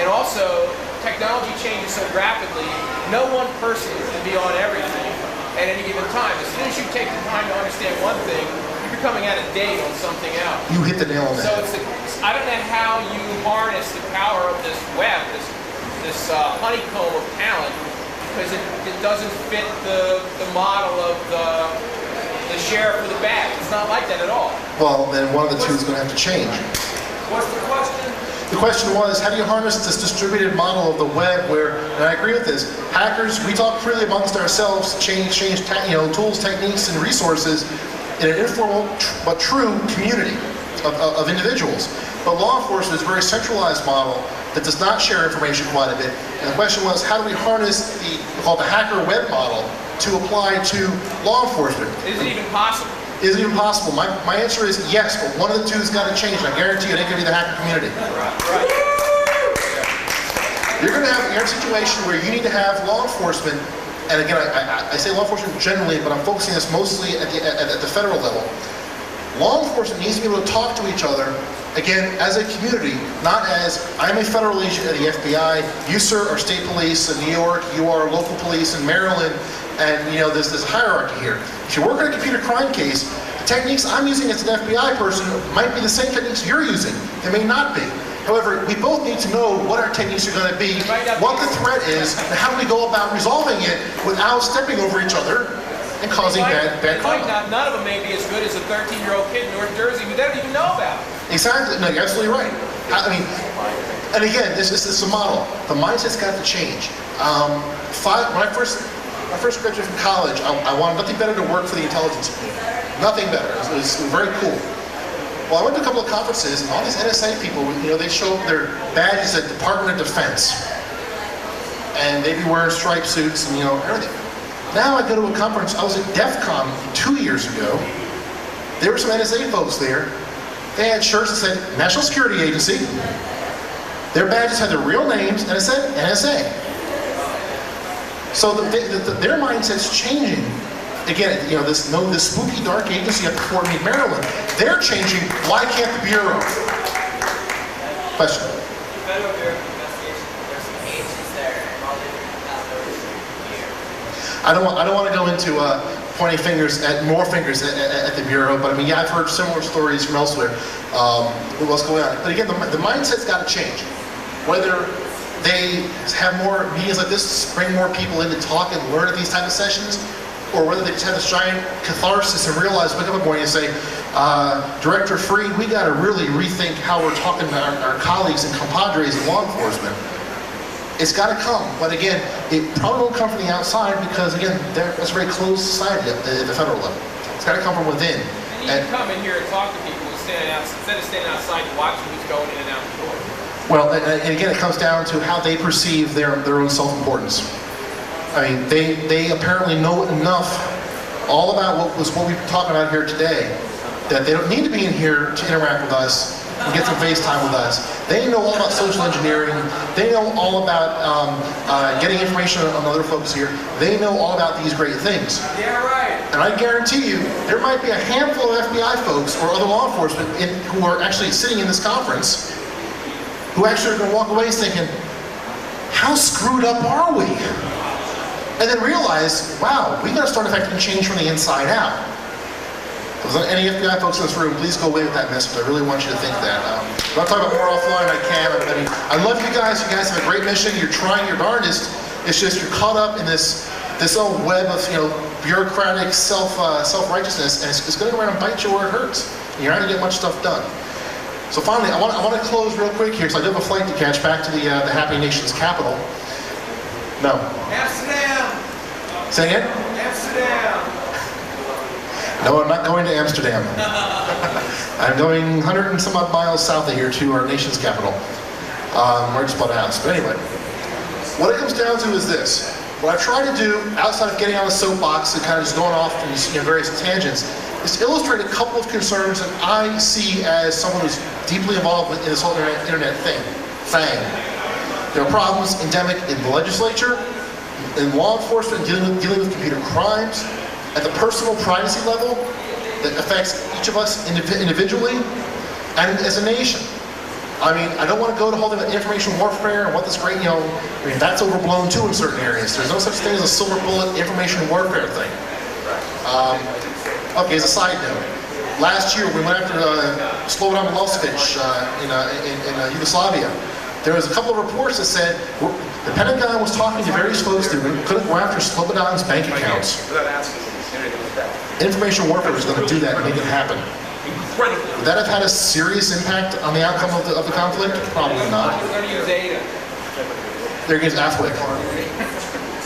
And also, technology changes so rapidly, no one person can be on everything at any given time. As soon as you take the time to understand one thing, you're becoming out of date on something else.
You hit the nail on that.
So I don't know how you harness the power of this web, this honeycomb of talent, because it doesn't fit the model of the sheriff or the bad. It's not like that at all.
Well, then one of the two is going to have to change.
What's the question?
The question was, how do you harness this distributed model of the web where, and I agree with this, hackers, we talk freely amongst ourselves, change tools, techniques, and resources in an informal but true community of individuals. But law enforcement is a very centralized model that does not share information quite a bit. And the question was, how do we harness the hacker web model to apply to law enforcement?
Is it even possible?
Is it even possible? My answer is yes, but one of the two has got to change. I guarantee you it ain't going to be the hacker community.
Right.
You're going to have a situation where you need to have law enforcement, and again, I say law enforcement generally, but I'm focusing this mostly at the federal level. Law enforcement needs to be able to talk to each other, again, as a community, not as, I'm a federal agent of the FBI, you, sir, are state police in New York, you are local police in Maryland, and there's this hierarchy here. If you work on a computer crime case, the techniques I'm using as an FBI person might be the same techniques you're using. They may not be. However, we both need to know what our techniques are going to be, what the threat is, and how we go about resolving it without stepping over each other and causing bad crime.
None of them may be as good as a 13-year-old kid in North Jersey who they don't even know about.
Exactly. No, you're absolutely right. I mean, and again, this is a model. The mindset's got to change. When I first graduated from college, I wanted nothing better to work for the intelligence community. Nothing better. It was very cool. Well, I went to a couple of conferences, and all these NSA people, they show up their badges at Department of Defense, and they'd be wearing striped suits and everything. Now I go to a conference. I was at DEF CON 2 years ago. There were some NSA folks there. They had shirts that said National Security Agency. Their badges had their real names, and it said NSA. So their mindset's changing. Again, this spooky dark agency up in Fort Meade, Maryland. They're changing. Why can't the Bureau? Question.
The Federal Bureau of Investigation, there's some agents there, and all they do is pass over here.
I don't want to go into pointing more fingers at the Bureau, but I mean, I've heard similar stories from elsewhere with what's going on. But again, the mindset's got to change. Whether they have more meetings like this to bring more people in to talk and learn at these type of sessions, or whether they just have this giant catharsis and realize, wake up in the morning and say, Director Free, we got to really rethink how we're talking to our colleagues and compadres in law enforcement. It's got to come, but again, it probably won't come from the outside because, again, that's a very closed society at the federal level. It's got to come from within.
And you can come in here and talk to people instead of standing outside and watching who's going in and out the door.
Well, and again, it comes down to how they perceive their own self-importance. I mean, they apparently know enough all about what we've been talking about here today, that they don't need to be in here to interact with us and get some FaceTime with us. They know all about social engineering. They know all about getting information on other folks here. They know all about these great things.
Yeah, right.
And I guarantee you, there might be a handful of FBI folks or other law enforcement who are actually sitting in this conference who actually are going to walk away thinking, how screwed up are we? And then realize, wow, we got to start affecting change from the inside out. If there's any FBI folks in this room, please go away with that message. I really want you to think that. If I'll talk about more offline, I can. I mean, I love you guys. You guys have a great mission. You're trying your darndest. It's just you're caught up in this old web of bureaucratic self-righteousness, and it's going to go around and bite you where it hurts. And you're not going to get much stuff done. So finally, I want to close real quick here, because I do have a flight to catch back to the Happy Nations capital. No.
Amsterdam!
Say again?
Amsterdam!
No, I'm not going to Amsterdam. I'm going 100 and some odd miles south of here to our nation's capital. We're just bought a house. But anyway, what it comes down to is this. What I try to do, outside of getting on the soapbox and kind of just going off in these various tangents, is to illustrate a couple of concerns that I see as someone who's deeply involved in this whole internet thing. There are problems endemic in the legislature, in law enforcement, dealing with computer crimes, at the personal privacy level that affects each of us individually and as a nation. I mean, I don't want to go to whole thing about information warfare and what this great, I mean, that's overblown too in certain areas. There's no such thing as a silver bullet information warfare thing. Okay, as a side note, last year we went after Slobodan Milosevic in Yugoslavia. There was a couple of reports that said the Pentagon was talking to various folks that couldn't go after Slobodan's bank accounts. Information warfare was going to do that and make it happen. Would that have had a serious impact on the outcome of the conflict? Probably not.
We're going to use ADA.
They're going to use AFWIC.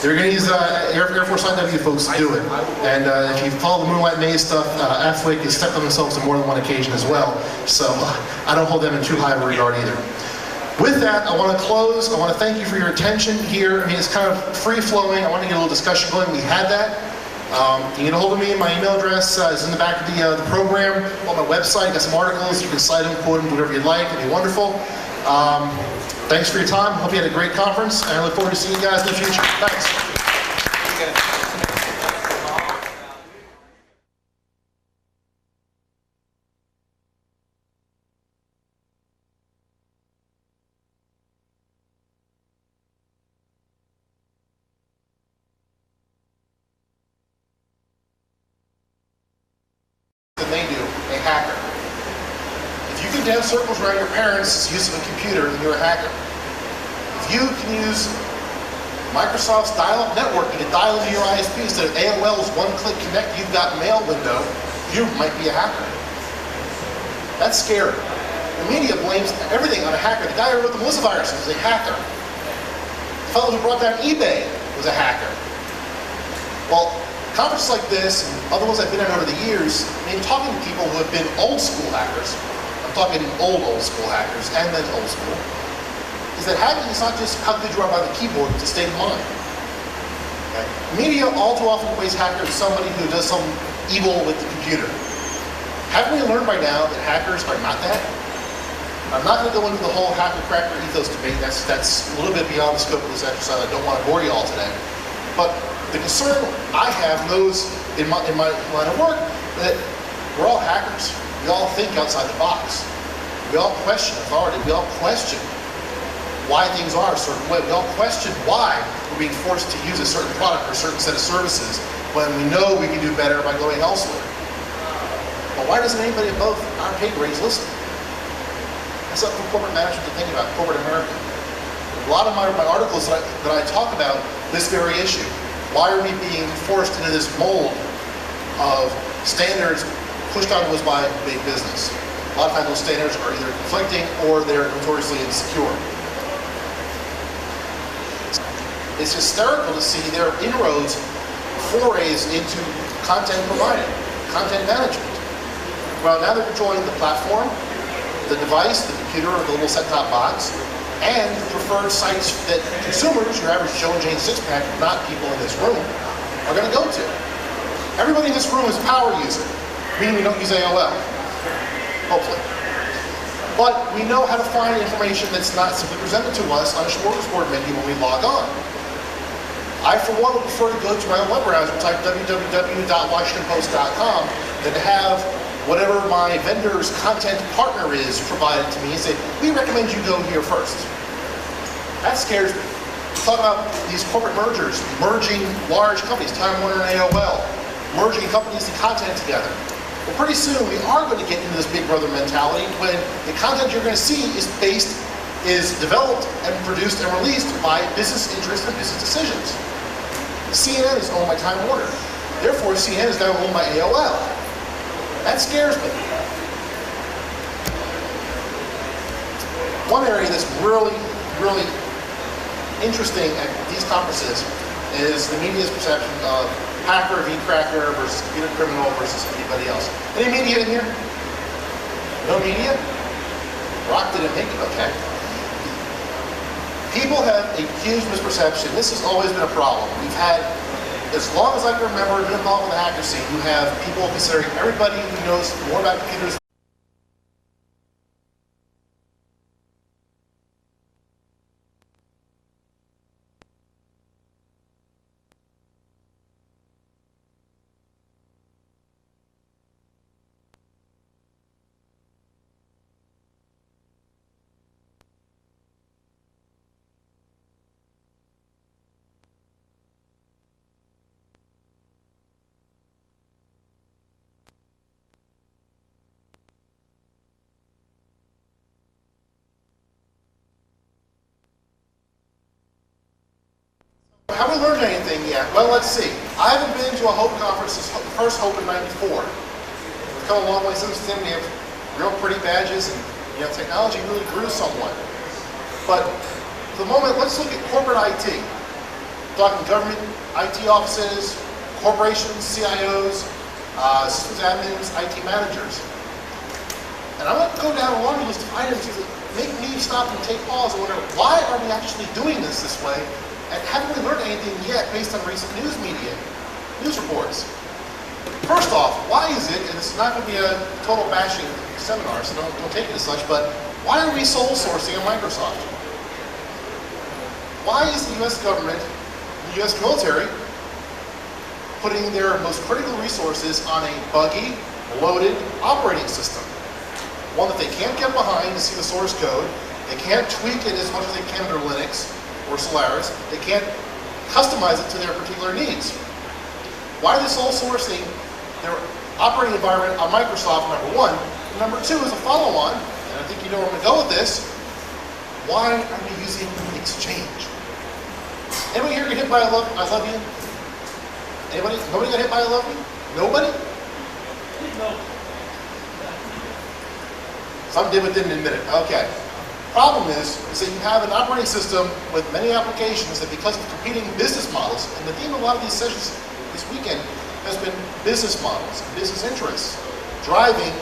They're going to use Air Force IW folks to do it. And if you follow the Moonlight Maze stuff, AFWIC has stepped on themselves on more than one occasion as well. So I don't hold them in too high of a regard either. With that, I want to close. I want to thank you for your attention here. I mean, it's kind of free-flowing. I want to get a little discussion going. We had that. You can get a hold of me. My email address is in the back of the program. On my website, got some articles. You can cite them, quote them, do whatever you'd like. It'd be wonderful. Thanks for your time. Hope you had a great conference, and I look forward to seeing you guys in the future. Thanks. Than they do, a hacker. If you can dance circles around your parents' use of a computer, then you're a hacker. If you can use Microsoft's dial-up networking to dial into your ISP instead of AOL's one-click connect, you've got mail window, you might be a hacker. That's scary. The media blames everything on a hacker. The guy who wrote the Melissa virus was a hacker. The fellow who brought down eBay was a hacker. Well, conferences like this and other ones I've been on over the years, I mean, talking to people who have been old school hackers, I'm talking old school hackers and then old school, is that hacking is not just how good you are by the keyboard, it's a state of mind. Okay? Media all too often equates hacker as somebody who does some evil with the computer. Haven't we learned by now that hackers are not that? I'm not going to go into the whole hacker-cracker ethos debate. That's a little bit beyond the scope of this exercise. I don't want to bore you all today. But the concern I have, those in my line of work, that we're all hackers. We all think outside the box. We all question authority. We all question why things are a certain way. We all question why we're being forced to use a certain product or a certain set of services when we know we can do better by going elsewhere. But why doesn't anybody above our pay grades listen? That's up for corporate management to think about, corporate America. A lot of my articles that I talk about this very issue. Why are we being forced into this mold of standards pushed onto us by big business? A lot of times those standards are either conflicting or they're notoriously insecure. It's hysterical to see their inroads, forays into content providing, content management. Well, now they're controlling the platform, the device, the computer, or the little set-top box, and preferred sites that consumers, your average Joe and Jane six-pack, not people in this room, are going to go to. Everybody in this room is a power user, meaning we don't use AOL, hopefully. But we know how to find information that's not simply presented to us on a smorgasbord menu when we log on. I, for one, would prefer to go to my own web browser, type www.washingtonpost.com, than to have whatever my vendor's content partner is provided to me and say, we recommend you go here first. That scares me. Talk about these corporate mergers, merging large companies, Time Warner and AOL, merging companies and content together. Well, pretty soon we are going to get into this big brother mentality when the content you're going to see is developed and produced and released by business interests and business decisions. CNN is owned by Time Warner. Therefore, CNN is now owned by AOL. That scares me. One area that's really, really interesting at these conferences is the media's perception of hacker v. cracker versus computer criminal versus anybody else. Any media in here? No media? Rock didn't make it, okay. People have a huge misperception. This has always been a problem. We've had, as long as I can remember, been involved with the hacker scene, you have people considering everybody who knows more about computers. Have we learned anything yet? Well, let's see. I haven't been to a HOPE conference since the first HOPE in '94. We've come a long way since then. We have real pretty badges, and technology really grew somewhat. But for the moment, let's look at corporate IT. We're talking government IT offices, corporations, CIOs, systems admins, IT managers. And I'm going to go down a laundry list of items that make me stop and take pause and wonder, why are we actually doing this way? And haven't we learned anything yet based on recent news reports? First off, why is it, and this is not going to be a total bashing seminar, so don't take it as such, but why are we sole sourcing on Microsoft? Why is the US government, the US military, putting their most critical resources on a buggy, loaded operating system? One that they can't get behind to see the source code, they can't tweak it as much as they can under Linux or Solaris, they can't customize it to their particular needs. Why are they sole sourcing their operating environment on Microsoft, number one? And number two is a follow-on, and I think you know where I'm going to go with this. Why are we using Exchange? Anybody here get hit by I love you? Anybody? Nobody got hit by I love you? Nobody?
No.
Some did, but didn't admit it. Okay. Problem is that you have an operating system with many applications that, because of competing business models, and the theme of a lot of these sessions this weekend has been business models, business interests, driving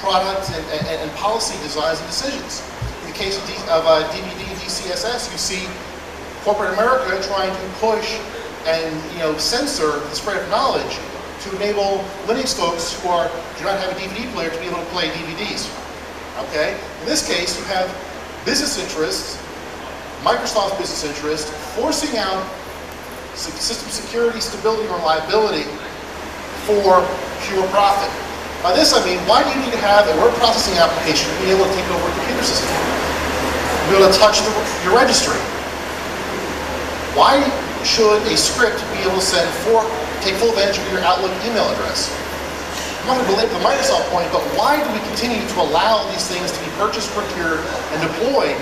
product and policy designs and decisions. In the case of DVD and DCSS, you see corporate America trying to push and censor the spread of knowledge to enable Linux folks who do not have a DVD player to be able to play DVDs. Okay? In this case, you have business interests, Microsoft's business interest, forcing out system security, stability, and reliability for pure profit. By this I mean, why do you need to have a word processing application to be able to take over a computer system? To be able to touch your registry? Why should a script be able to take full advantage of your Outlook email address? I'm not going to belabor the Microsoft point, but why do we continue to allow these things to be purchased, procured, and deployed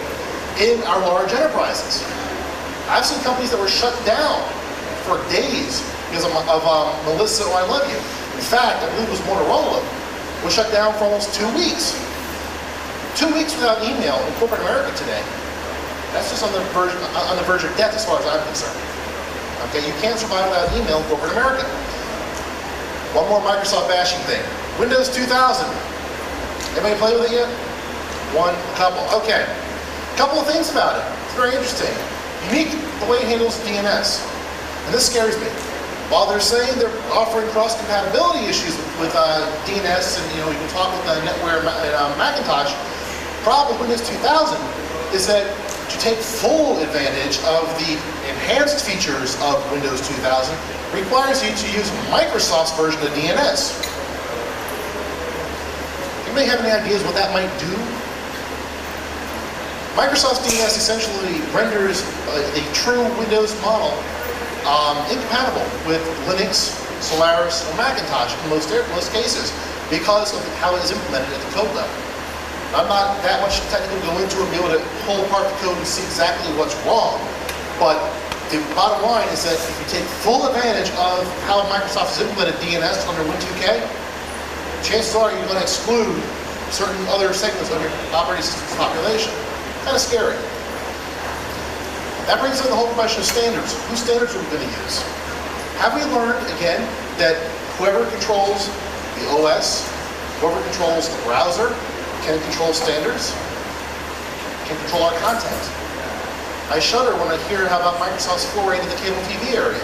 in our large enterprises? I've seen companies that were shut down for days because of Melissa or I love you. In fact, I believe it was Motorola, was shut down for almost 2 weeks. 2 weeks without email in corporate America today. That's just on the verge of death as far as I'm concerned. Okay, you can't survive without email in corporate America. One more Microsoft bashing thing. Windows 2000. Anybody play with it yet? One couple. Okay. A couple of things about it. It's very interesting. Unique the way it handles DNS. And this scares me. While they're saying they're offering cross-compatibility issues with DNS, and you can talk with NetWare and Macintosh, the problem with Windows 2000 is that to take full advantage of the enhanced features of Windows 2000 requires you to use Microsoft's version of DNS. You may have any ideas what that might do? Microsoft's DNS essentially renders a true Windows model incompatible with Linux, Solaris, or Macintosh in most cases because of how it is implemented at the code level. I'm not that much technical to go into and be able to pull apart the code and see exactly what's wrong, but the bottom line is that if you take full advantage of how Microsoft has implemented DNS under Win2K, chances are you're going to exclude certain other segments of your operating system's population. Kind of scary. That brings in the whole question of standards. Whose standards are we going to use? Have we learned, again, that whoever controls the OS, whoever controls the browser, can control standards, can control our content? I shudder when I hear how about Microsoft's foray into the cable TV area.